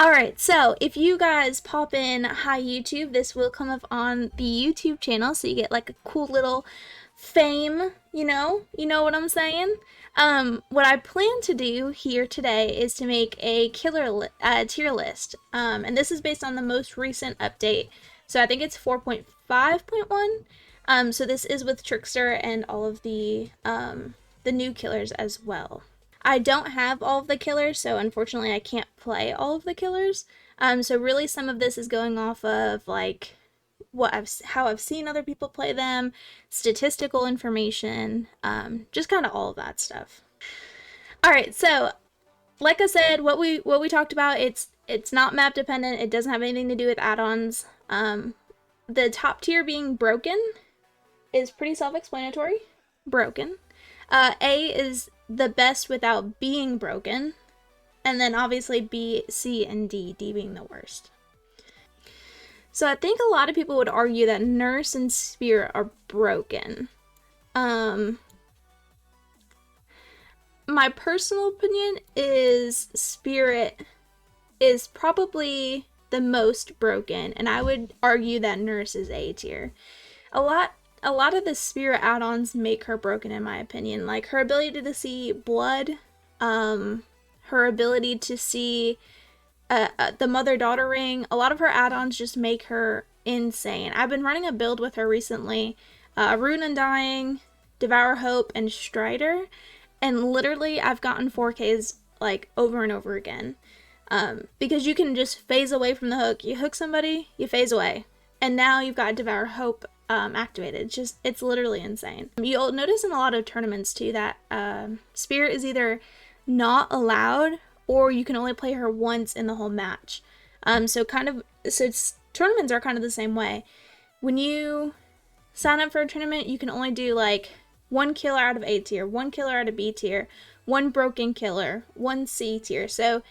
Alright, so if you guys pop in hi YouTube, this will come up on the YouTube channel, so you get like a cool little fame, you know what I'm saying? What I plan to do here today is to make a tier list, and this is based on the most recent update, so I think it's 4.5.1, so this is with Trickster and all of the new killers as well. I don't have all of the killers, so unfortunately I can't play all of the killers. So really some of this is going off of like how I've seen other people play them, statistical information, just kind of all of that stuff. All right, so like I said, what we talked about, it's not map dependent. It doesn't have anything to do with add-ons. The top tier being broken is pretty self-explanatory. Broken. A is the best without being broken, and then obviously B, C, and D being the worst. So I think a lot of people would argue that Nurse and Spirit are broken. My personal opinion is Spirit is probably the most broken, and I would argue that Nurse is A tier. A lot of the Spirit add-ons make her broken in my opinion. Like her ability to see blood, her ability to see the mother-daughter ring, a lot of her add-ons just make her insane. I've been running a build with her recently, Rune Undying, Devour Hope, and Strider, and literally I've gotten 4Ks like over and over again. Because you can just phase away from the hook. You hook somebody, you phase away. And now you've got Devour Hope activated. It's literally insane. You'll notice in a lot of tournaments too that Spirit is either not allowed or you can only play her once in the whole match. So tournaments are kind of the same way. When you sign up for a tournament, you can only do like one killer out of A tier, one killer out of B tier, one broken killer, one C tier. So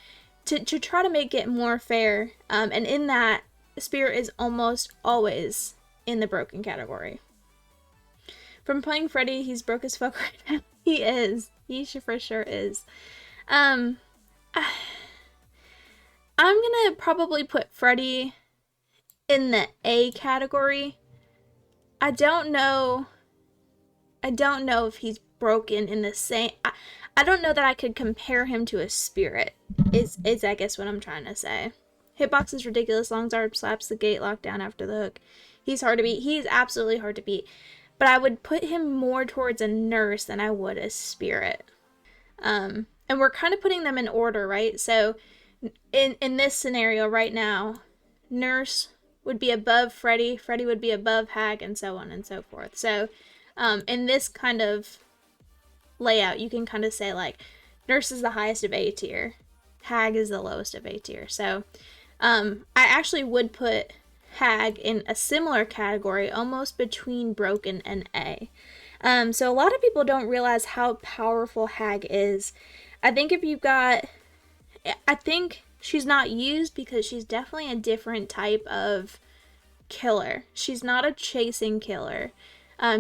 to try to make it more fair, and in that, Spirit is almost always in the broken category. From playing Freddy, he's broke as fuck right now. He is. He for sure is. I'm gonna probably put Freddy in the A category. I don't know if he's broken in the same... I don't know that I could compare him to a Spirit, is I guess what I'm trying to say. Hitbox is ridiculous. Longsword slaps the gate locked down after the hook. He's hard to beat. He's absolutely hard to beat. But I would put him more towards a Nurse than I would a Spirit. And we're kind of putting them in order, right? So in this scenario right now, Nurse would be above Freddy, Freddy would be above Hag, and so on and so forth. So in this kind of layout, you can kind of say like Nurse is the highest of A tier, Hag is the lowest of A tier. So I actually would put Hag in a similar category, almost between broken and A. So a lot of people don't realize how powerful Hag is. I think she's not used because she's definitely a different type of killer. She's not a chasing killer.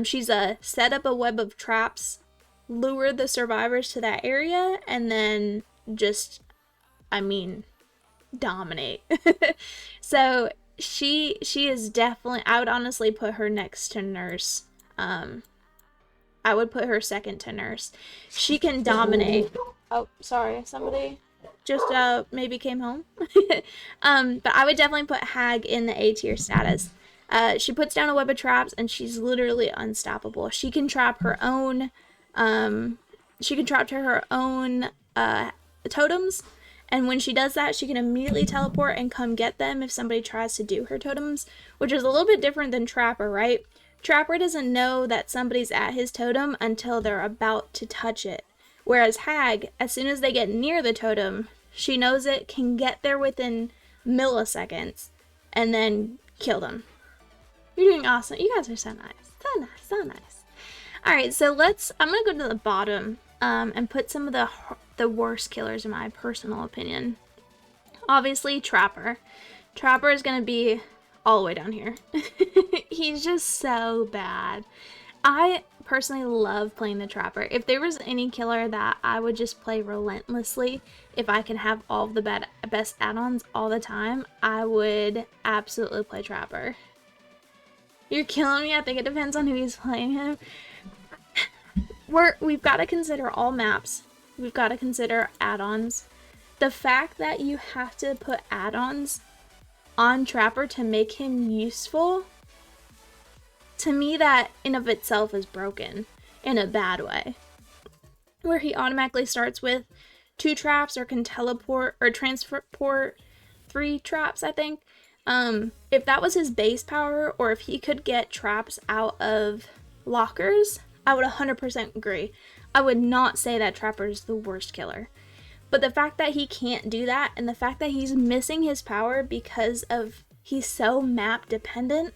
She's a set up a web of traps, lure the survivors to that area, and then just, dominate. So she is definitely, I would honestly put her next to Nurse. I would put her second to Nurse. She can dominate. Oh, sorry, somebody just maybe came home. But I would definitely put Hag in the A tier status. She puts down a web of traps and she's literally unstoppable. She can trap her own totems, and when she does that, she can immediately teleport and come get them if somebody tries to do her totems, which is a little bit different than Trapper, right? Trapper doesn't know that somebody's at his totem until they're about to touch it. Whereas Hag, as soon as they get near the totem, she knows it, can get there within milliseconds, and then kill them. You're doing awesome. You guys are so nice. So nice, so nice. Alright, so I'm going to go to the bottom and put some of the worst killers in my personal opinion. Obviously, Trapper. Trapper is going to be all the way down here. He's just so bad. personally love playing the Trapper. If there was any killer that I would just play relentlessly, if I could have all of the best add-ons all the time, I would absolutely play Trapper. You're killing me. I think it depends on who he's playing him. We've got to consider all maps. We've got to consider add-ons. The fact that you have to put add-ons on Trapper to make him useful, to me that in of itself is broken in a bad way. Where he automatically starts with 2 traps or can teleport or transport 3 traps, I think. If that was his base power, or if he could get traps out of lockers, I would 100% agree. I would not say that Trapper is the worst killer. But the fact that he can't do that, and the fact that he's missing his power because of he's so map dependent,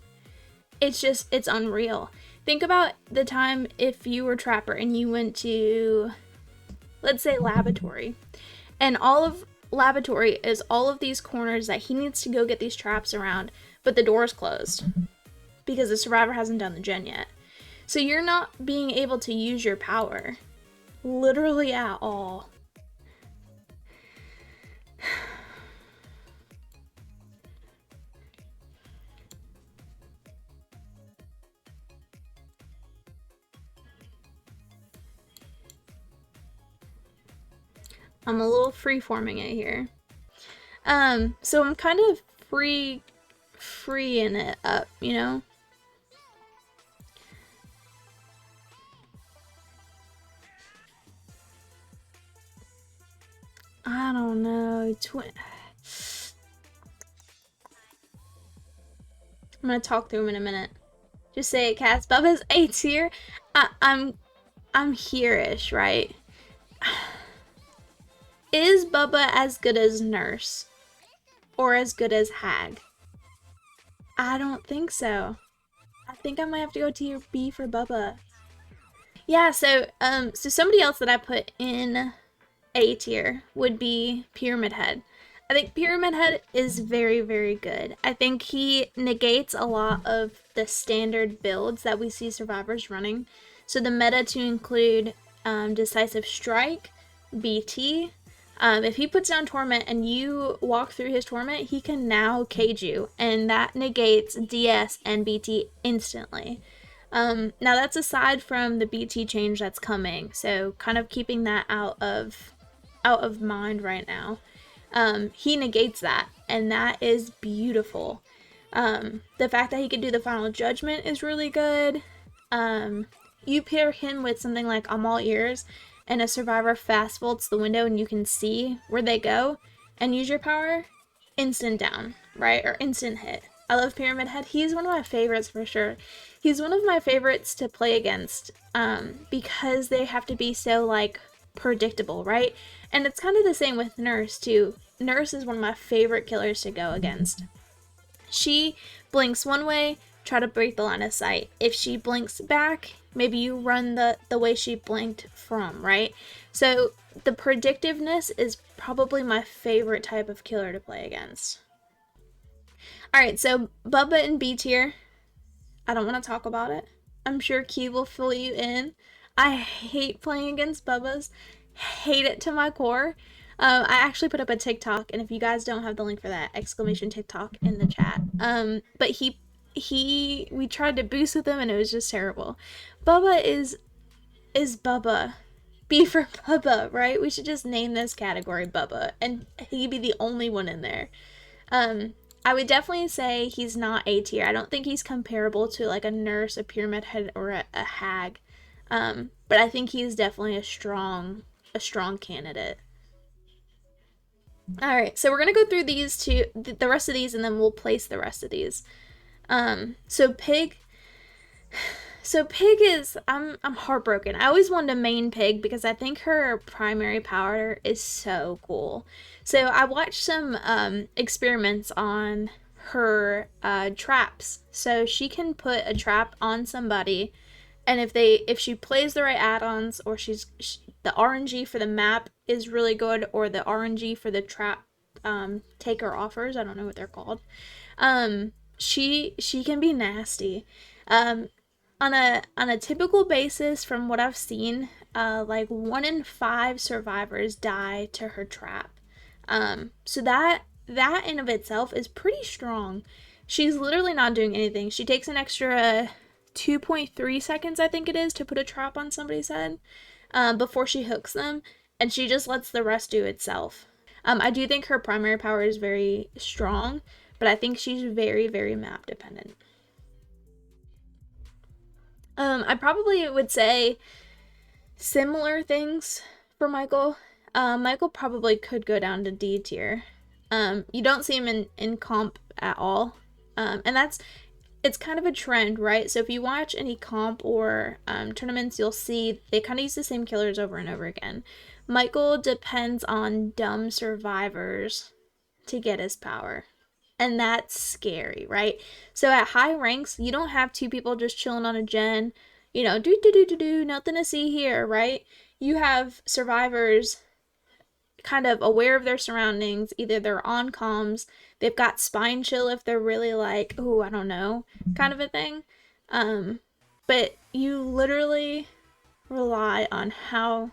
it's unreal. Think about the time if you were Trapper and you went to, let's say, Laboratory, and all of Laboratory is all of these corners that he needs to go get these traps around, but the door's closed because the survivor hasn't done the gen yet. So you're not being able to use your power literally at all. I'm a little free-forming it here. So I'm kind of freeing it up, you know? I don't know. I'm gonna talk through him in a minute. Just say it, Cass. Bubba's A tier. I'm here-ish, right? Is Bubba as good as Nurse? Or as good as Hag? I don't think so. I think I might have to go tier B for Bubba. Yeah, so somebody else that I put in A tier would be Pyramid Head. I think Pyramid Head is very, very good. I think he negates a lot of the standard builds that we see survivors running. So the meta to include Decisive Strike, BT. If he puts down Torment and you walk through his Torment, he can now cage you, and that negates DS and BT instantly. Now that's aside from the BT change that's coming, so kind of keeping that out of mind right now. He negates that, and that is beautiful. The fact that he can do the Final Judgment is really good. You pair him with something like I'm All Ears, and a survivor fast vaults the window and you can see where they go and use your power, instant down, right? Or instant hit. I love Pyramid Head. He's one of my favorites for sure. He's one of my favorites to play against because they have to be so, like, predictable, right? And it's kind of the same with Nurse, too. Nurse is one of my favorite killers to go against. She blinks one way, try to break the line of sight. If she blinks back, maybe you run the way she blinked from, right? So the predictiveness is probably my favorite type of killer to play against. Alright, so Bubba in B tier. I don't want to talk about it. I'm sure Key will fill you in. I hate playing against Bubba's. Hate it to my core. I actually put up a TikTok, and if you guys don't have the link for that, exclamation TikTok in the chat. But we tried to boost with him, and it was just terrible. Bubba is Bubba. B for Bubba, right? We should just name this category Bubba, and he'd be the only one in there. I would definitely say he's not A tier. I don't think he's comparable to like a Nurse, a Pyramid Head, or a Hag. But I think he's definitely a strong candidate. Alright, so we're going to go through these two, the rest of these, and then we'll place the rest of these. So Pig is, I'm heartbroken. I always wanted to main Pig because I think her primary power is so cool. So I watched some experiments on her traps. So she can put a trap on somebody, and if she plays the right add-ons, or the RNG for the map is really good, or the RNG for the trap taker offers, I don't know what they're called. She can be nasty. on a typical basis, from what I've seen, like 1 in 5 survivors die to her trap. So that in of itself is pretty strong. She's literally not doing anything. She takes an extra 2.3 seconds, I think it is, to put a trap on somebody's head before she hooks them, and she just lets the rest do itself. I do think her primary power is very strong, but I think she's very, very map dependent. I probably would say similar things for Michael. Michael probably could go down to D tier. You don't see him in comp at all. And it's kind of a trend, right? So if you watch any comp or tournaments, you'll see they kind of use the same killers over and over again. Michael depends on dumb survivors to get his power. And that's scary, right? So at high ranks, you don't have 2 people just chilling on a gen, nothing to see here, right? You have survivors kind of aware of their surroundings. Either they're on comms, they've got spine chill if they're really like, oh, I don't know, kind of a thing. But you literally rely on how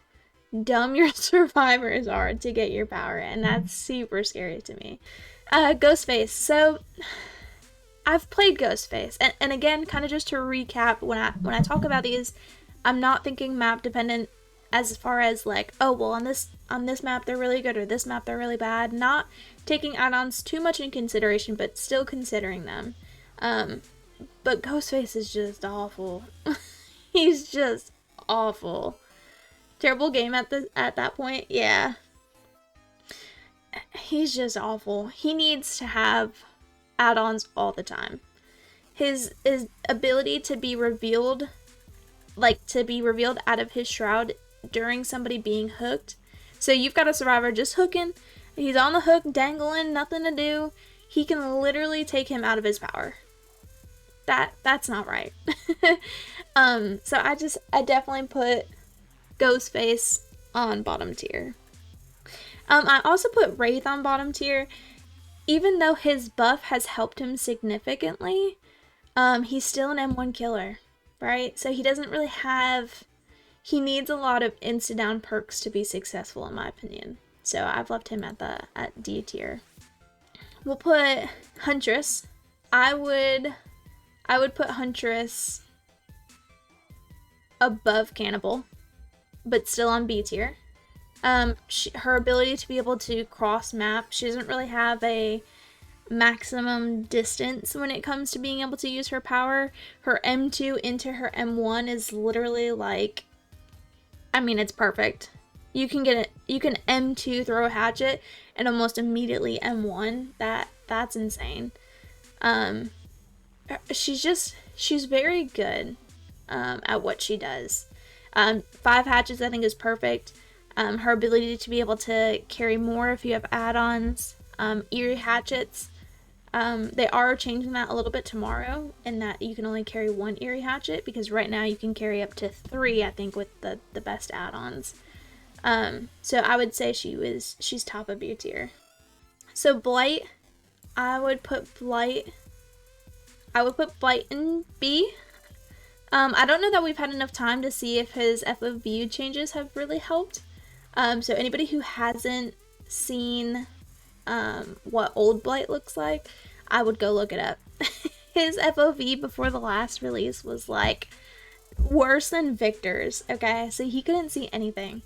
dumb your survivors are to get your power, and that's super scary to me. Ghostface. So I've played Ghostface, and again, kind of just to recap, when I talk about these, I'm not thinking map dependent as far as like, oh well, on this map they're really good, or this map they're really bad. Not taking add-ons too much in consideration, but still considering them. But Ghostface is just awful. He's just awful. Terrible game at that point. Yeah. He's just awful. He needs to have add-ons all the time. His ability to be revealed out of his shroud during somebody being hooked. So you've got a survivor just hooking, he's on the hook, dangling, nothing to do. He can literally take him out of his power. That's not right. So I definitely put Ghostface on bottom tier. I also put Wraith on bottom tier. Even though his buff has helped him significantly, he's still an M1 killer, right? So he doesn't really have... He needs a lot of insta-down perks to be successful, in my opinion. So I've left him at D tier. We'll put Huntress. I would put Huntress above Cannibal, but still on B tier. Her ability to be able to cross map, she doesn't really have a maximum distance when it comes to being able to use her power. Her M2 into her M1 is literally like, I mean, it's perfect. You can M2 throw a hatchet and almost immediately M1. That's insane. She's very good at what she does. 5 hatchets I think is perfect. Her ability to be able to carry more if you have add-ons. Eerie hatchets. They are changing that a little bit tomorrow, in that you can only carry 1 eerie hatchet, because right now you can carry up to 3, I think, with the best add-ons. So I would say she's top of B tier. So Blight, I would put Blight in B. I don't know that we've had enough time to see if his FOV changes have really helped. So anybody who hasn't seen what old Blight looks like, I would go look it up. His FOV before the last release was like worse than Victor's, okay? So he couldn't see anything.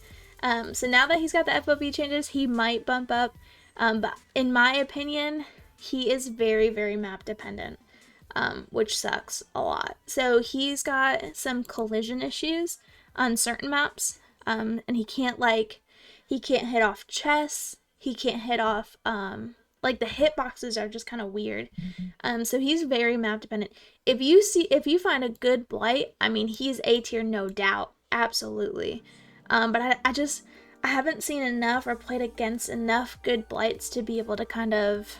So now that he's got the FOV changes, he might bump up. But in my opinion, he is very, very map dependent, which sucks a lot. So he's got some collision issues on certain maps, and he can't hit off chests. He can't hit off, like the hitboxes are just kind of weird. So he's very map dependent. If you find a good Blight, I mean, he's A tier, no doubt. Absolutely. But I haven't seen enough or played against enough good Blights to be able to kind of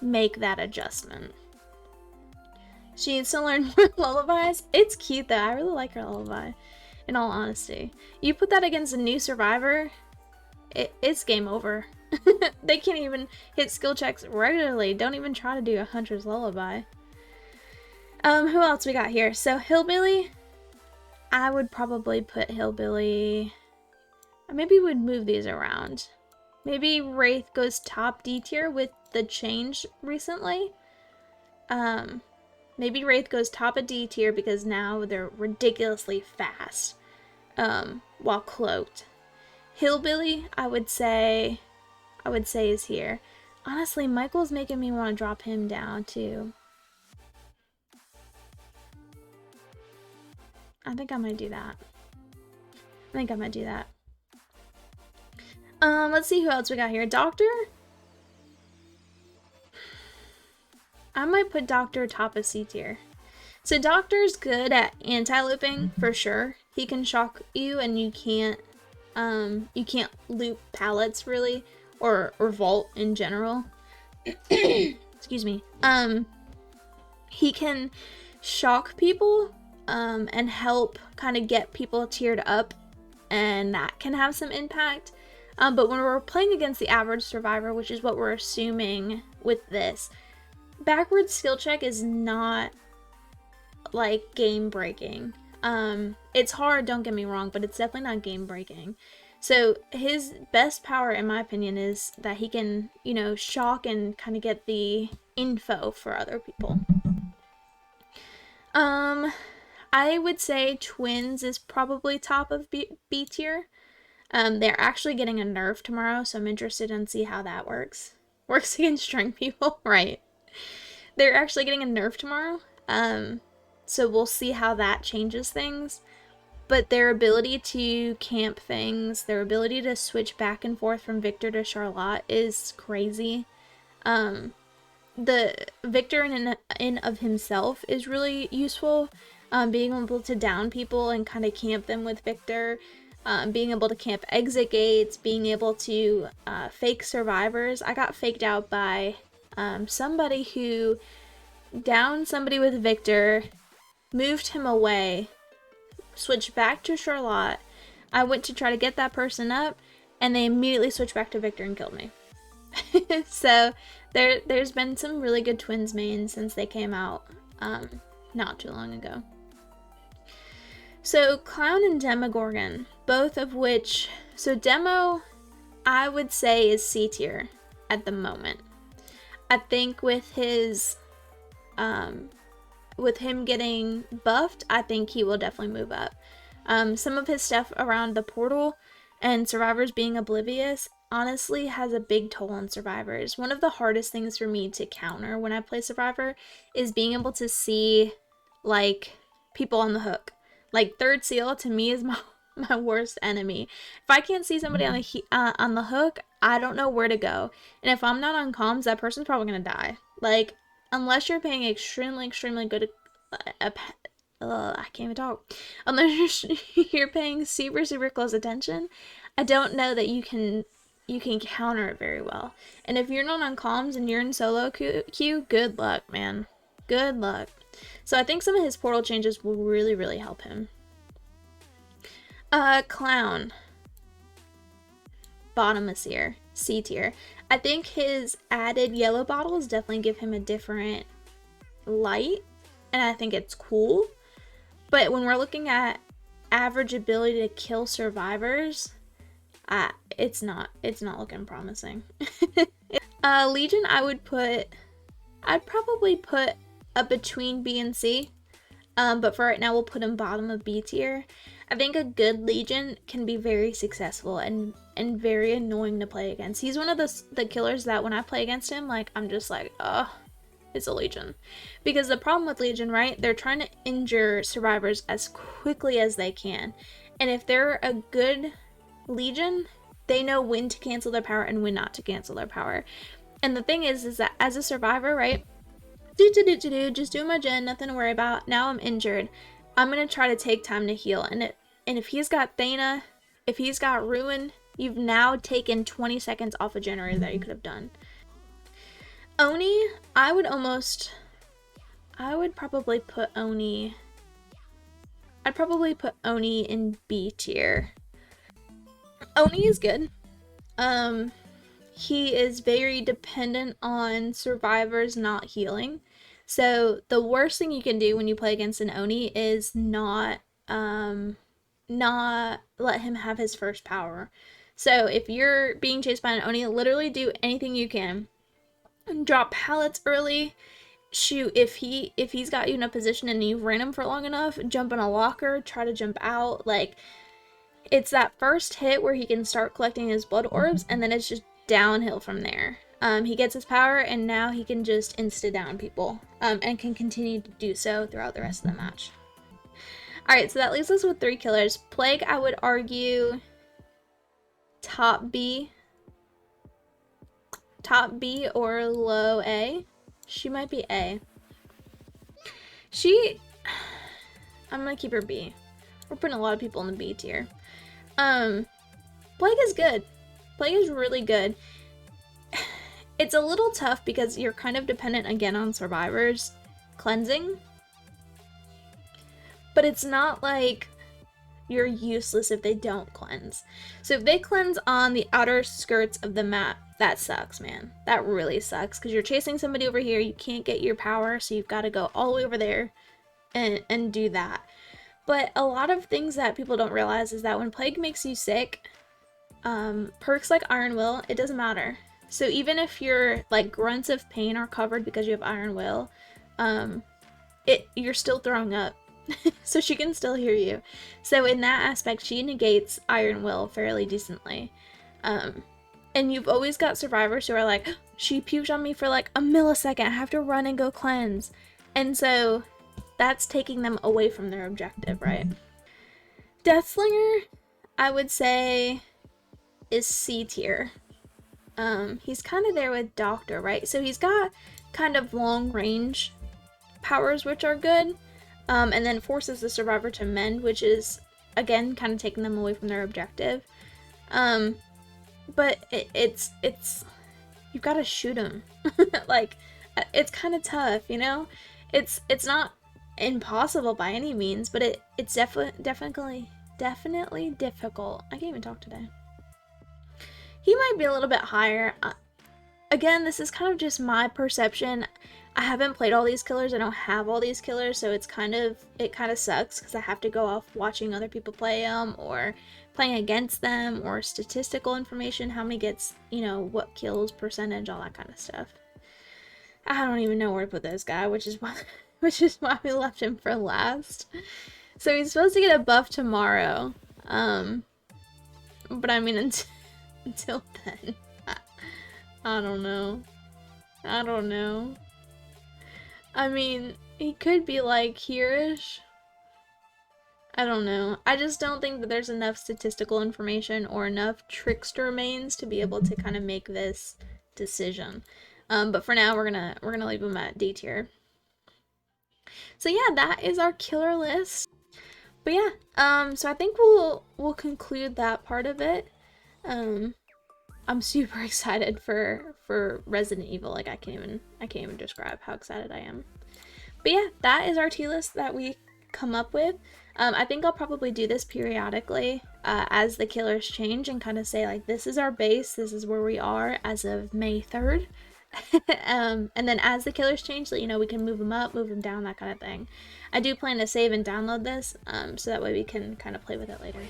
make that adjustment. She needs to learn more lullabies. It's cute though. I really like her lullaby, in all honesty. You put that against a new survivor, it's game over. They can't even hit skill checks regularly. Don't even try to do a Hunter's lullaby. Who else we got here? So Hillbilly, I would probably put Hillbilly, maybe we'd move these around. Maybe Wraith goes top D tier with the change recently. Maybe Wraith goes top of D tier because now they're ridiculously fast, while cloaked. Hillbilly, I would say is here. Honestly, Michael's making me want to drop him down too. I think I might do that. Let's see who else we got here. Doctor? I might put Doctor top of C tier. So Doctor's good at anti-looping for sure. He can shock you and you can't loop pallets really, or vault in general. Excuse me. He can shock people and help kind of get people tiered up, and that can have some impact. But when we're playing against the average survivor, which is what we're assuming with this, backwards skill check is not like game breaking. It's hard, don't get me wrong, but it's definitely not game breaking. So his best power, in my opinion, is that he can, you know, shock and kind of get the info for other people. I would say Twins is probably top of B tier. They're actually getting a nerf tomorrow, so I'm interested in see how that works. Works against strength people, right? They're actually getting a nerf tomorrow. So we'll see how that changes things. But their ability to camp things, their ability to switch back and forth from Victor to Charlotte is crazy. The Victor in of himself is really useful. Being able to down people and kind of camp them with Victor. Being able to camp exit gates, being able to fake survivors. I got faked out by somebody who downed somebody with Victor, moved him away, switched back to Charlotte. I went to try to get that person up, and they immediately switched back to Victor and killed me. So there's been some really good Twins mains since they came out not too long ago. So Clown and Demogorgon, both of which, so Demo, I would say is C tier at the moment. I think with his, with him getting buffed, I think he will definitely move up. Some of his stuff around the portal and survivors being oblivious honestly has a big toll on survivors. One of the hardest things for me to counter when I play Survivor is being able to see, like, people on the hook. Like, third seal to me is my worst enemy. If I can't see somebody on the hook, I don't know where to go. And if I'm not on comms, that person's probably gonna die. Like, unless you're paying extremely good I can't even talk. Unless you're paying super close attention, I don't know that you can counter it very well. And if you're not on comms and you're in solo queue, good luck, man. Good luck. So I think some of his portal changes will really help him. Clown. Bottom of C tier. I think his added yellow bottles definitely give him a different light, and I think it's cool. But when we're looking at average ability to kill survivors, it's not looking promising. Legion, I'd probably put up between B and C, but for right now we'll put him bottom of B tier. I think a good Legion can be very successful and very annoying to play against. He's one of the killers that when I play against him, like, I'm just like, oh, it's a Legion. Because the problem with Legion, right, they're trying to injure survivors as quickly as they can. And if they're a good Legion, they know when to cancel their power and when not to cancel their power. And the thing is that as a survivor, right, just do my gen, nothing to worry about. Now I'm injured. I'm gonna try to take time to heal. And if he's got Thana, if he's got Ruin, you've now taken 20 seconds off a generator that you could have done. Oni, I would probably put Oni. I'd probably put Oni in B tier. Oni is good. He is very dependent on survivors not healing. So the worst thing you can do when you play against an Oni is not let him have his first power. So if you're being chased by an Oni, literally do anything you can. Drop pallets early. Shoot, if he's got you in a position and you've ran him for long enough, jump in a locker, try to jump out. Like, it's that first hit where he can start collecting his blood orbs, and then it's just downhill from there. He gets his power, and now he can just insta-down people, and can continue to do so throughout the rest of the match. Alright, so that leaves us with 3 killers. Plague, I would argue top B. Top B or low A. She might be A. I'm gonna keep her B. We're putting a lot of people in the B tier. Plague is good. Plague is really good. It's a little tough because you're kind of dependent again on survivors cleansing. But it's not like you're useless if they don't cleanse. So if they cleanse on the outer skirts of the map, that sucks, man. That really sucks because you're chasing somebody over here, you can't get your power, so you've got to go all the way over there and do that. But a lot of things that people don't realize is that when Plague makes you sick, perks like Iron Will, it doesn't matter. So even if your like grunts of pain are covered because you have Iron Will, you're still throwing up. So she can still hear you. So in that aspect, she negates Iron Will fairly decently. And you've always got survivors who are like, she puked on me for like a millisecond, I have to run and go cleanse. And so that's taking them away from their objective, right? Deathslinger, I would say, is C tier. He's kind of there with Doctor, right? So he's got kind of long range powers, which are good. And then forces the survivor to mend, which is, again, kind of taking them away from their objective. But it's you've got to shoot him. Like, it's kind of tough, you know? It's not impossible by any means, but it's definitely difficult. I can't even talk today. He might be a little bit higher. Again, this is kind of just my perception. I haven't played all these killers. I don't have all these killers, so it kind of sucks because I have to go off watching other people play them or playing against them or statistical information, how many gets, you know, what kills, percentage, all that kind of stuff. I don't even know where to put this guy, which is why we left him for last. So he's supposed to get a buff tomorrow. But I mean, until then, I don't know. I mean, he could be like here-ish. I don't know. I just don't think that there's enough statistical information or enough trickster mains to be able to kind of make this decision. But for now, we're gonna leave him at D tier. So yeah, that is our killer list. But yeah, so I think we'll conclude that part of it. I'm super excited for Resident Evil. Like, I can't even describe how excited I am. But yeah, that is our tier list that we come up with. I think I'll probably do this periodically as the killers change and kind of say, like, this is our base, this is where we are as of May 3rd. And then as the killers change, so, you know, we can move them up, move them down, that kind of thing. I do plan to save and download this, so that way we can kind of play with it later.